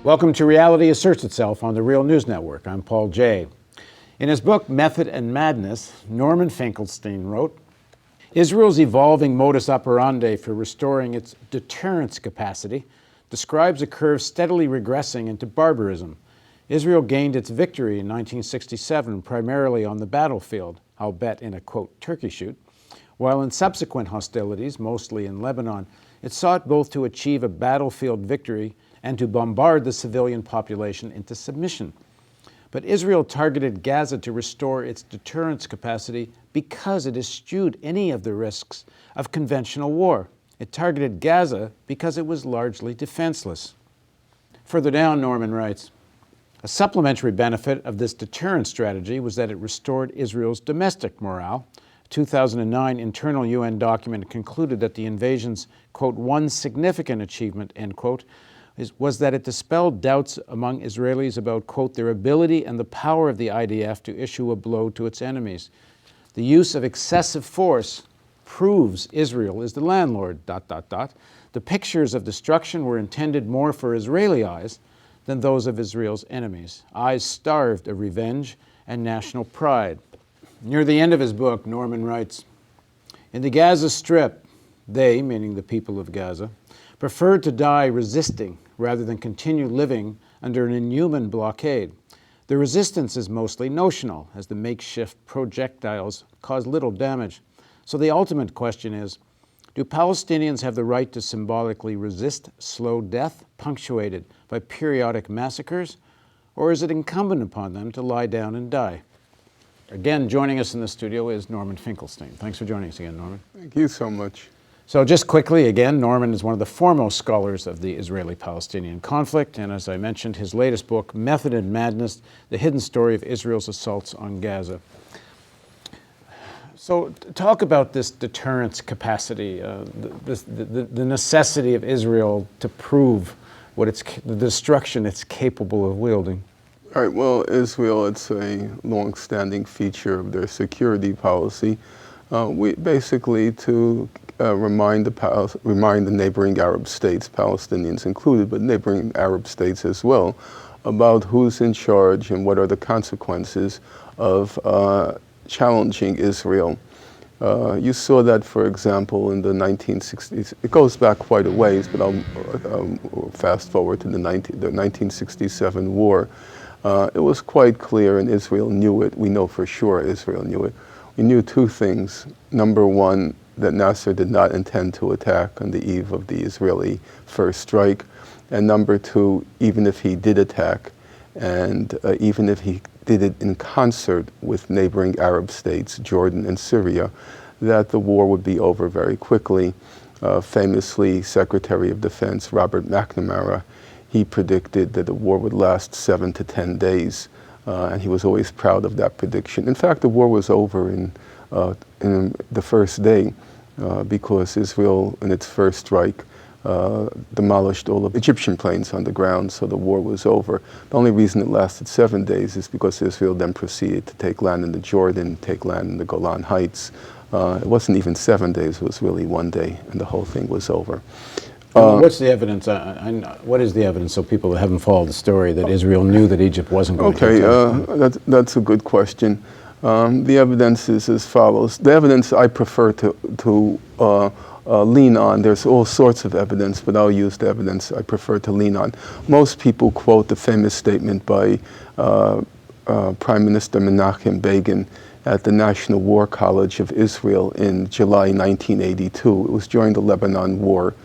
Welcome to Reality Asserts Itself on the Real News Network. I'm Paul Jay. In his book, Method and Madness, Norman Finkelstein wrote, Israel's evolving modus operandi for restoring its deterrence capacity describes a curve steadily regressing into barbarism. Israel gained its victory in 1967 primarily on the battlefield, I'll bet in a, quote, turkey shoot, while in subsequent hostilities, mostly in Lebanon, it sought both to achieve a battlefield victory and to bombard the civilian population into submission. But Israel targeted Gaza to restore its deterrence capacity because it eschewed any of the risks of conventional war. It targeted Gaza because it was largely defenseless. Further down, Norman writes, a supplementary benefit of this deterrence strategy was that it restored Israel's domestic morale. A 2009 internal UN document concluded that the invasion's, quote, one significant achievement, end quote, was that it dispelled doubts among Israelis about, quote, their ability and the power of the IDF to issue a blow to its enemies. The use of excessive force proves Israel is the landlord, ... The pictures of destruction were intended more for Israeli eyes than those of Israel's enemies, eyes starved of revenge and national pride. Near the end of his book, Norman writes, in the Gaza Strip, they, meaning the people of Gaza, preferred to die resisting rather than continue living under an inhuman blockade. The resistance is mostly notional, as the makeshift projectiles cause little damage. So the ultimate question is, do Palestinians have the right to symbolically resist slow death, punctuated by periodic massacres, or is it incumbent upon them to lie down and die? Again, joining us in the studio is Norman Finkelstein. Thanks for joining us again, Norman. Thank you so much. So just quickly, again, Norman is one of the foremost scholars of the Israeli-Palestinian conflict, and as I mentioned, his latest book, Method and Madness, The Hidden Story of Israel's Assaults on Gaza. So talk about this deterrence capacity, the necessity of Israel to prove the destruction it's capable of wielding. All right, well, Israel, it's a long-standing feature of their security policy. Basically to remind the neighboring Arab states, Palestinians included, but neighboring Arab states as well, about who's in charge and what are the consequences of challenging Israel. You saw that, for example, in the 1960s. It goes back quite a ways, but I'll fast forward to the 1967 war. It was quite clear, and Israel knew it. We know for sure Israel knew it. We knew two things. Number one, that Nasser did not intend to attack on the eve of the Israeli first strike. And number two, even if he did attack, and even if he did it in concert with neighboring Arab states, Jordan and Syria, that the war would be over very quickly. Famously, Secretary of Defense Robert McNamara, he predicted that the war would last 7 to 10 days. And he was always proud of that prediction. In fact, the war was over in the first day because Israel, in its first strike, demolished all of Egyptian planes on the ground, so the war was over. The only reason it lasted 7 days is because Israel then proceeded to take land in the Jordan, take land in the Golan Heights. It wasn't even 7 days, it was really 1 day, and the whole thing was over. What's the evidence? What is the evidence, so people that haven't followed the story, that Israel knew that Egypt wasn't going to attack? Okay, that's a good question. The evidence is as follows. The evidence I prefer to lean on, there's all sorts of evidence, but I'll use the evidence I prefer to lean on. Most people quote the famous statement by Prime Minister Menachem Begin at the National War College of Israel in July 1982. It was during the Lebanon War.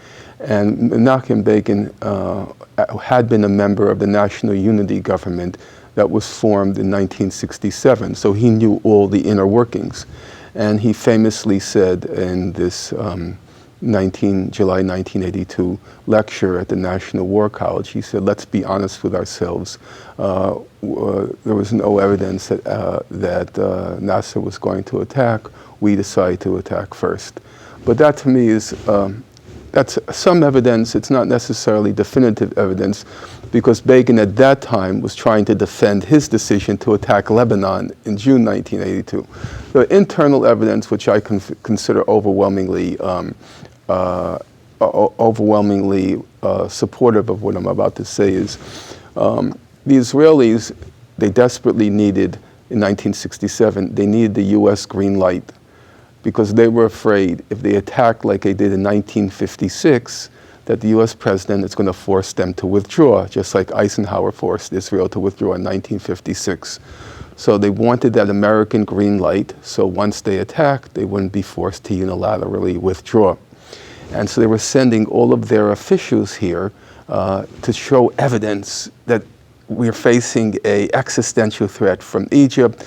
And Menachem Begin had been a member of the National Unity Government that was formed in 1967, so he knew all the inner workings. And he famously said in this July 1982 lecture at the National War College, he said, let's be honest with ourselves. There was no evidence that Nasser was going to attack. We decided to attack first. But that to me is that's some evidence. It's not necessarily definitive evidence, because Begin at that time was trying to defend his decision to attack Lebanon in June 1982. The internal evidence, which I consider overwhelmingly overwhelmingly supportive of what I'm about to say is the Israelis, they desperately needed, in 1967, they needed the U.S. green light because they were afraid if they attacked like they did in 1956, that the U.S. president is going to force them to withdraw, just like Eisenhower forced Israel to withdraw in 1956. So they wanted that American green light, so once they attacked, they wouldn't be forced to unilaterally withdraw. And so they were sending all of their officials here to show evidence that we're facing an existential threat from Egypt.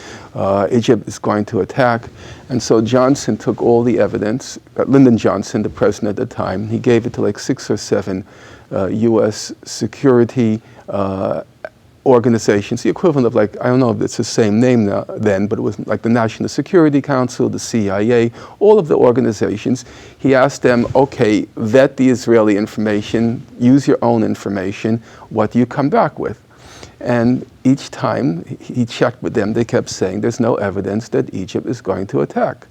Egypt is going to attack. And so Johnson took all the evidence, Lyndon Johnson, the president at the time, he gave it to like 6 or 7 U.S. security organizations, the equivalent of like, I don't know if it's the same name now, then, but it was like the National Security Council, the CIA, all of the organizations. He asked them, okay, vet the Israeli information, use your own information, what do you come back with? And each time he checked with them, they kept saying there's no evidence that Egypt is going to attack.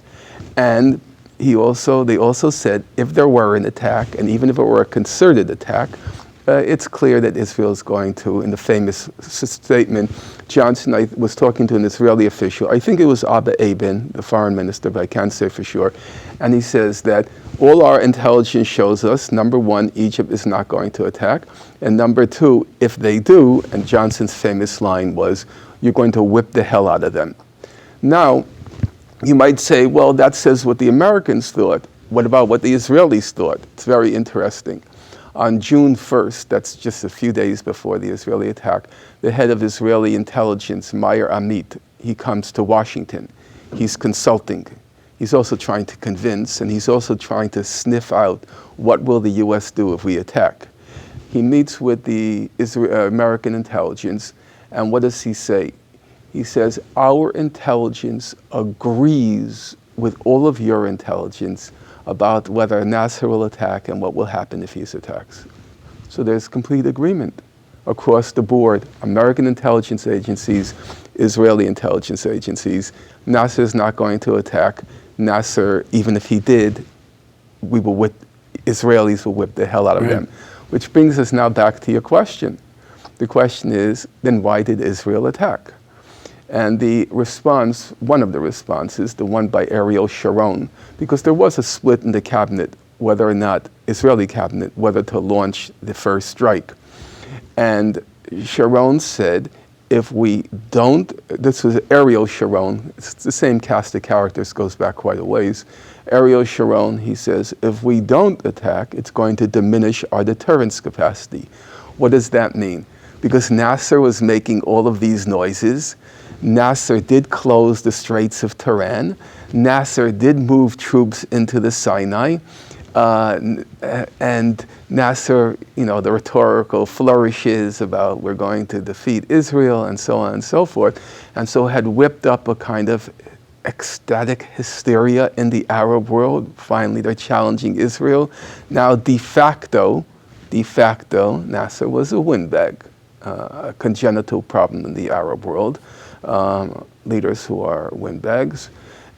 And they also said if there were an attack, and even if it were a concerted attack, it's clear that Israel is going to, in the famous statement, Johnson was talking to an Israeli official, I think it was Abba Eban, the foreign minister, but I can't say for sure, and he says that all our intelligence shows us, number one, Egypt is not going to attack, and number two, if they do, and Johnson's famous line was, you're going to whip the hell out of them. Now, you might say, well, that says what the Americans thought. What about what the Israelis thought? It's very interesting. On June 1st, that's just a few days before the Israeli attack, the head of Israeli intelligence, Meir Amit, he comes to Washington. He's consulting. He's also trying to convince, and he's also trying to sniff out what will the U.S. do if we attack. He meets with the American intelligence, and what does he say? He says, our intelligence agrees with all of your intelligence about whether Nasser will attack and what will happen if he attacks. So there's complete agreement across the board. American intelligence agencies, Israeli intelligence agencies. Nasser is not going to attack. Nasser, even if he did, Israelis will whip the hell out of them. Which brings us now back to your question. The question is, then why did Israel attack? And the response, one of the responses, the one by Ariel Sharon, because there was a split in the cabinet, whether or not, Israeli cabinet, whether to launch the first strike. And Sharon said, if we don't, this was Ariel Sharon, it's the same cast of characters, goes back quite a ways. Ariel Sharon, he says, if we don't attack, it's going to diminish our deterrence capacity. What does that mean? Because Nasser was making all of these noises. Nasser did close the Straits of Tiran. Nasser did move troops into the Sinai. And Nasser, the rhetorical flourishes about we're going to defeat Israel and so on and so forth, and so had whipped up a kind of ecstatic hysteria in the Arab world. Finally, they're challenging Israel. Now, de facto, Nasser was a windbag, a congenital problem in the Arab world. Leaders who are windbags.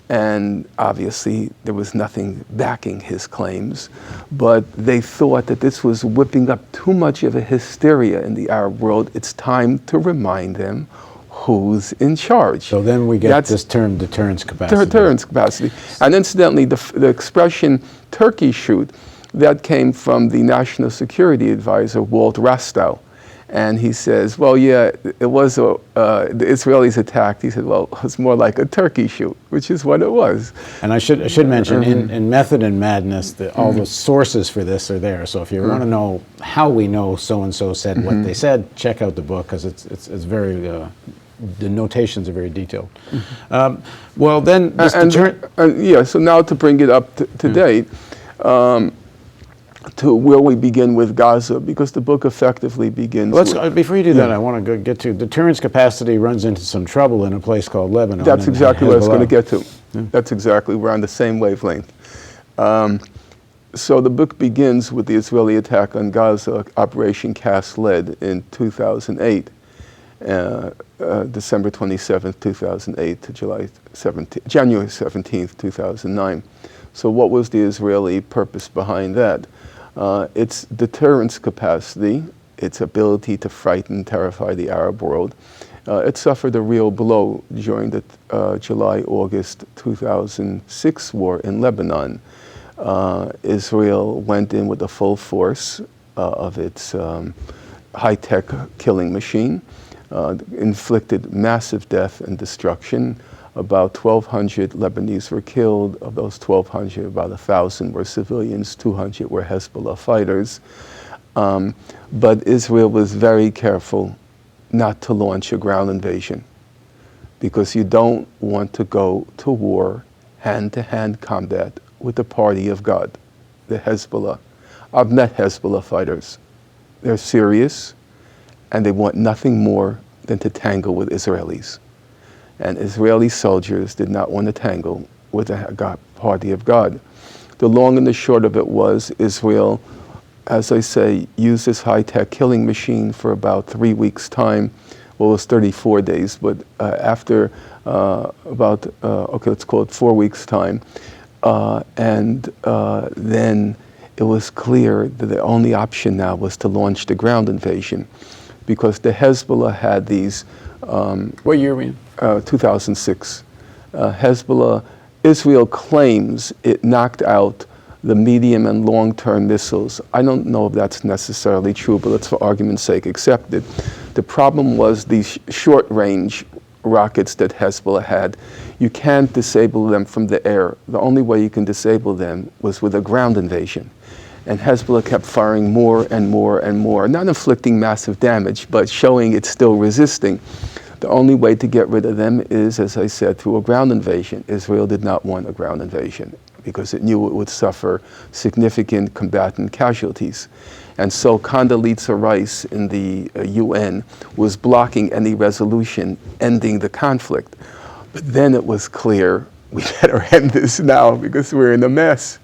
And obviously, there was nothing backing his claims. But they thought that this was whipping up too much of a hysteria in the Arab world. It's time to remind them who's in charge. So then we get this term, deterrence capacity. Deterrence capacity. And incidentally, the expression Turkey shoot, that came from the National Security Advisor, Walt Rastow. And he says, well, yeah, it was the Israelis attacked. He said, well, it's more like a turkey shoot, which is what it was. And I should mention, in Method and Madness, all the sources for this are there. So if you want to know how we know so-and-so said what they said, check out the book, because it's very, the notations are very detailed. Well, then, so now to bring it up to date, to where we begin with Gaza, because the book effectively begins before you do that, I want to get to deterrence capacity runs into some trouble in a place called Lebanon. That's exactly what I was going to get to. That's exactly, we're on the same wavelength. So the book begins with the Israeli attack on Gaza, Operation Cast Lead in 2008, December 27th, 2008 to January 17th, 2009. So what was the Israeli purpose behind that? Its deterrence capacity, its ability to frighten, terrify the Arab world, it suffered a real blow during the July-August 2006 war in Lebanon. Israel went in with the full force of its high-tech killing machine, inflicted massive death and destruction. About 1,200 Lebanese were killed. Of those 1,200, about 1,000 were civilians, 200 were Hezbollah fighters. But Israel was very careful not to launch a ground invasion, because you don't want to go to war, hand-to-hand combat with the party of God, the Hezbollah. I've met Hezbollah fighters. They're serious, and they want nothing more than to tangle with Israelis. And Israeli soldiers did not want to tangle with the party of God. The long and the short of it was, Israel, as I say, used this high-tech killing machine for about 3 weeks' time. Well, it was 34 days, but after let's call it 4 weeks' time, then it was clear that the only option now was to launch the ground invasion, because the Hezbollah had these... what year were we in? 2006. Hezbollah, Israel claims it knocked out the medium and long-term missiles. I don't know if that's necessarily true, but let's for argument's sake accept it. The problem was these short-range rockets that Hezbollah had. You can't disable them from the air. The only way you can disable them was with a ground invasion. And Hezbollah kept firing more and more and more, not inflicting massive damage, but showing it's still resisting. The only way to get rid of them is, as I said, through a ground invasion. Israel did not want a ground invasion because it knew it would suffer significant combatant casualties. And so Condoleezza Rice in the UN was blocking any resolution ending the conflict. But then it was clear, we better end this now because we're in a mess.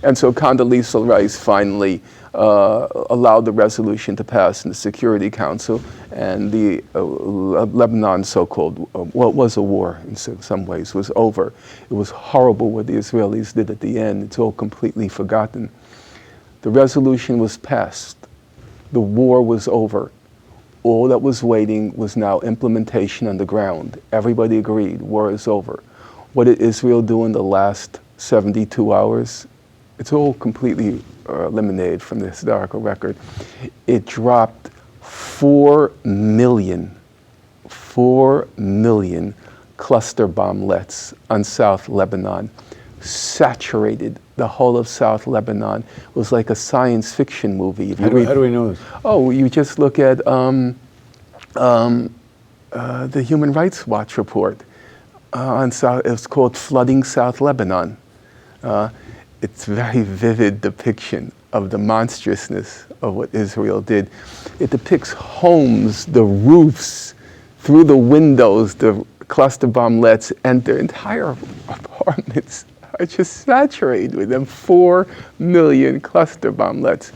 And so Condoleezza Rice finally allowed the resolution to pass in the Security Council, and the Lebanon so-called, well, it was a war in some ways, was over. It was horrible what the Israelis did at the end. It's all completely forgotten. The resolution was passed. The war was over. All that was waiting was now implementation on the ground. Everybody agreed, war is over. What did Israel do in the last 72 hours? It's all completely eliminated from the historical record. It dropped 4 million cluster bomblets on South Lebanon, saturated the whole of South Lebanon. It was like a science fiction movie. How do we know this? Oh, you just look at the Human Rights Watch report on South. It's called Flooding South Lebanon. It's a very vivid depiction of the monstrousness of what Israel did. It depicts homes, the roofs, through the windows, the cluster bomblets enter. Entire apartments are just saturated with them. 4 million cluster bomblets.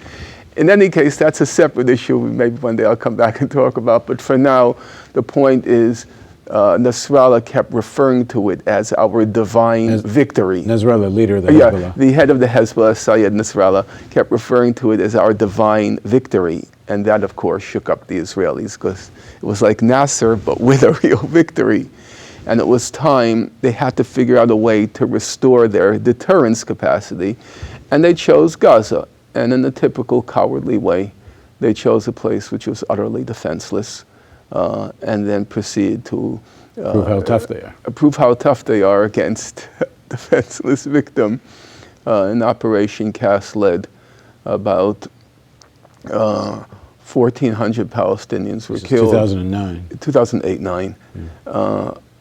In any case, that's a separate issue. Maybe one day I'll come back and talk about. But for now, the point is, Nasrallah kept referring to it as our divine victory. Nasrallah, leader of the Hezbollah. Yeah, the head of the Hezbollah, Sayed Nasrallah, kept referring to it as our divine victory. And that, of course, shook up the Israelis, because it was like Nasser, but with a real victory. And it was time. They had to figure out a way to restore their deterrence capacity. And they chose Gaza. And in the typical cowardly way, they chose a place which was utterly defenseless. And then proceed to prove how tough they are. Prove how tough they are against a defenseless victim. In Operation Cast Lead, about 1,400 Palestinians were killed. 2009. 2008-9,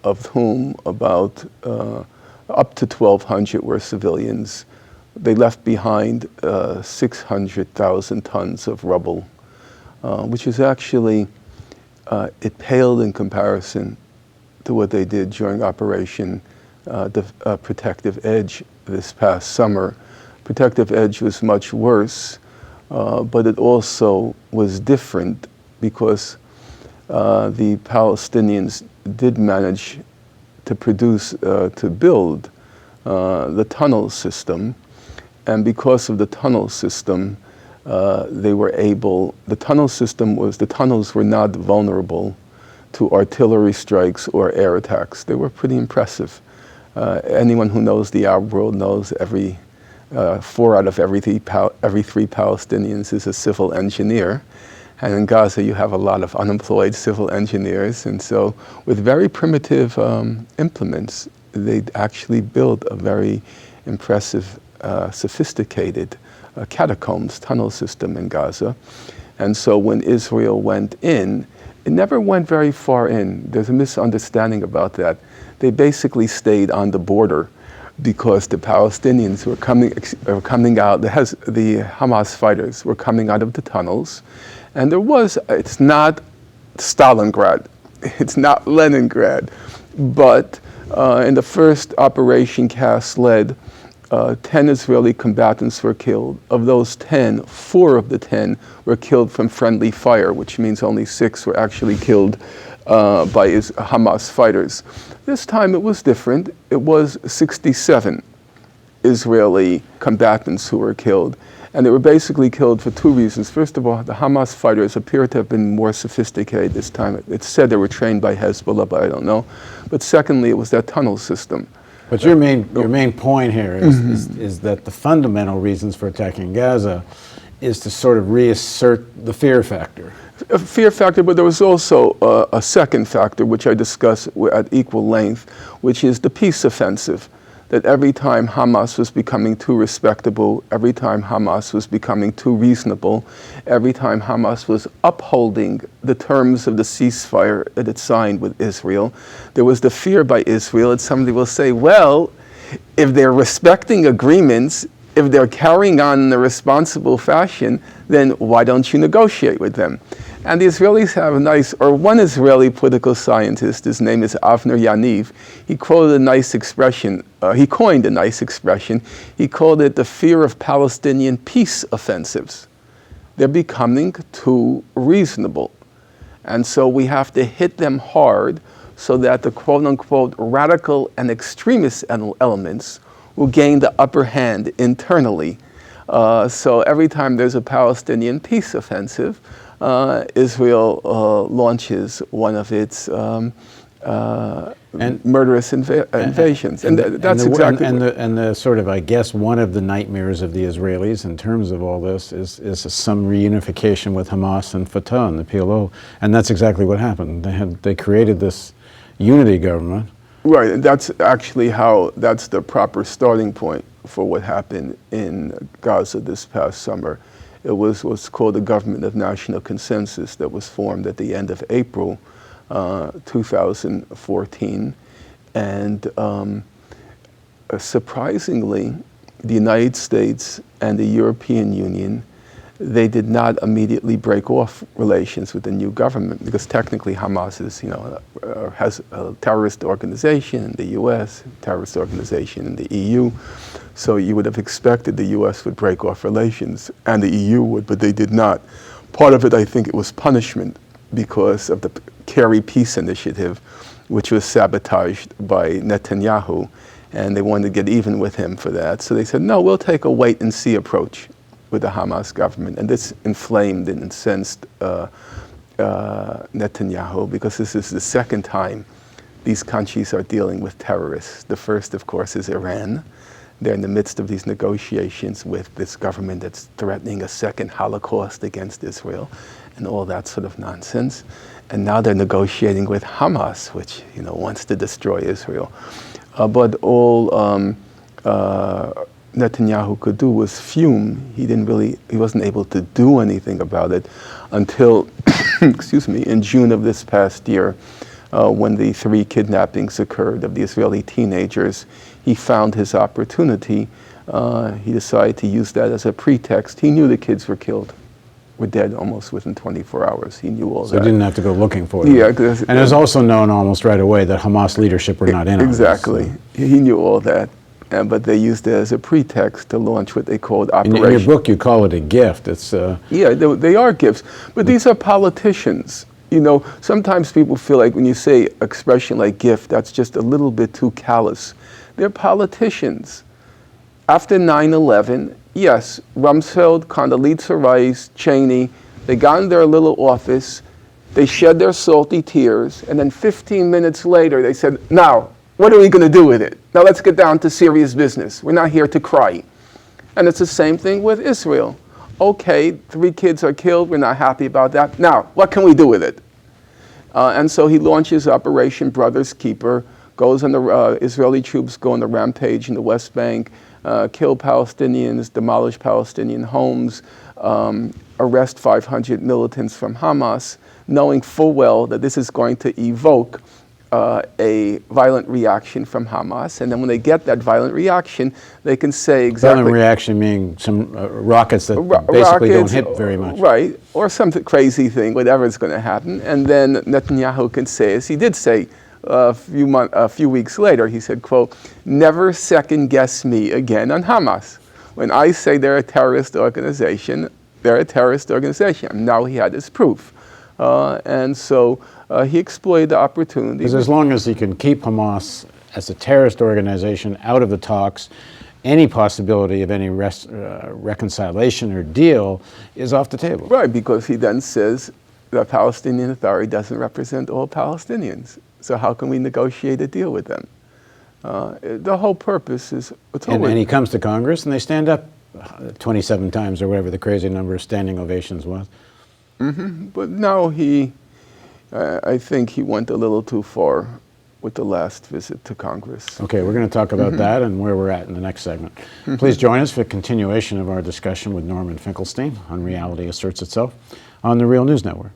of whom about up to 1,200 were civilians. They left behind 600,000 tons of rubble, which is actually it paled in comparison to what they did during Operation Protective Edge this past summer. Protective Edge was much worse, but it also was different because the Palestinians did manage to build the tunnel system, and because of the tunnel system, the tunnels were not vulnerable to artillery strikes or air attacks. They were pretty impressive. Anyone who knows the Arab world knows 4 out of every three Palestinians is a civil engineer. And in Gaza, you have a lot of unemployed civil engineers. And so with very primitive implements, they actually built a very impressive, sophisticated catacombs tunnel system in Gaza. And so when Israel went in, it never went very far in. There's a misunderstanding about that. They basically stayed on the border because the Palestinians were coming out, the Hamas fighters were coming out of the tunnels. And it's not Stalingrad, it's not Leningrad, but in the first Operation Cast Lead, 10 Israeli combatants were killed. Of those 10, 4 of the 10 were killed from friendly fire, which means only 6 were actually killed by Hamas fighters. This time it was different. It was 67 Israeli combatants who were killed. And they were basically killed for 2 reasons. First of all, the Hamas fighters appear to have been more sophisticated this time. It's said they were trained by Hezbollah, but I don't know. But secondly, it was that tunnel system. But your main point here is that the fundamental reasons for attacking Gaza is to sort of reassert the fear factor. A fear factor, but there was also a second factor, which I discuss at equal length, which is the peace offensive. That every time Hamas was becoming too respectable, every time Hamas was becoming too reasonable, every time Hamas was upholding the terms of the ceasefire that it signed with Israel, there was the fear by Israel that somebody will say, well, if they're respecting agreements, if they're carrying on in a responsible fashion, then why don't you negotiate with them? And the Israelis have one Israeli political scientist, his name is Avner Yaniv, he coined a nice expression. He called it the fear of Palestinian peace offensives. They're becoming too reasonable. And so we have to hit them hard so that the quote unquote radical and extremist elements will gain the upper hand internally. So every time there's a Palestinian peace offensive, Israel launches one of its murderous invasions, and that's exactly. And the sort of, I guess, one of the nightmares of the Israelis in terms of all this is some reunification with Hamas and Fatah and the PLO, and that's exactly what happened. They created this unity government. Right, and that's actually that's the proper starting point for what happened in Gaza this past summer. It was what's called the Government of National Consensus that was formed at the end of April 2014. And surprisingly, the United States and the European Union, they did not immediately break off relations with the new government because technically Hamas is, has a terrorist organization in the U.S., terrorist organization in the EU. So you would have expected the U.S. would break off relations and the EU would, but they did not. Part of it, I think it was punishment because of the Kerry Peace Initiative, which was sabotaged by Netanyahu, and they wanted to get even with him for that. So they said, no, we'll take a wait and see approach with the Hamas government. And this inflamed and incensed Netanyahu because this is the second time these countries are dealing with terrorists. The first, of course, is Iran. They're in the midst of these negotiations with this government that's threatening a second Holocaust against Israel and all that sort of nonsense. And now they're negotiating with Hamas, which wants to destroy Israel. But all Netanyahu could do was fume. He wasn't able to do anything about it until, in June of this past year, when the 3 kidnappings occurred of the Israeli teenagers. He found his opportunity. He decided to use that as a pretext. He knew the kids were dead almost within 24 hours. He knew all that. So he didn't have to go looking for them. Yeah. And it was also known almost right away that Hamas leadership were not in on this. Exactly. He knew all that. But they used it as a pretext to launch what they called Operation. In your book, you call it a gift. It's yeah, they are gifts. But these are politicians. Sometimes people feel like when you say expression like gift, that's just a little bit too callous. They're politicians. After 9/11, Yes, Rumsfeld, Condoleezza Rice, Cheney, they got in their little office, they shed their salty tears, and then 15 minutes later they said, now, what are we going to do with it? Now let's get down to serious business. We're not here to cry. And it's the same thing with Israel. Okay, 3 kids are killed, we're not happy about that. Now, what can we do with it? And so he launches Operation Brother's Keeper, goes on the, Israeli troops go on the rampage in the West Bank, kill Palestinians, demolish Palestinian homes, arrest 500 militants from Hamas, knowing full well that this is going to evoke a violent reaction from Hamas. And then when they get that violent reaction, they can say exactly... Violent reaction meaning some rockets that basically don't hit very much. Right, or some crazy thing, whatever is going to happen. And then Netanyahu can say, as he did say a few weeks later, he said, quote, never second guess me again on Hamas. When I say they're a terrorist organization, they're a terrorist organization. And now he had his proof. And so he exploited the opportunity. Because as long as he can keep Hamas as a terrorist organization out of the talks, any possibility of any reconciliation or deal is off the table. Right, because he then says the Palestinian Authority doesn't represent all Palestinians. So how can we negotiate a deal with them? The whole purpose is... And he comes to Congress and they stand up 27 times or whatever the crazy number of standing ovations was. Mm-hmm. But now I think he went a little too far with the last visit to Congress. Okay, we're going to talk about that and where we're at in the next segment. Please join us for a continuation of our discussion with Norman Finkelstein on Reality Asserts Itself on the Real News Network.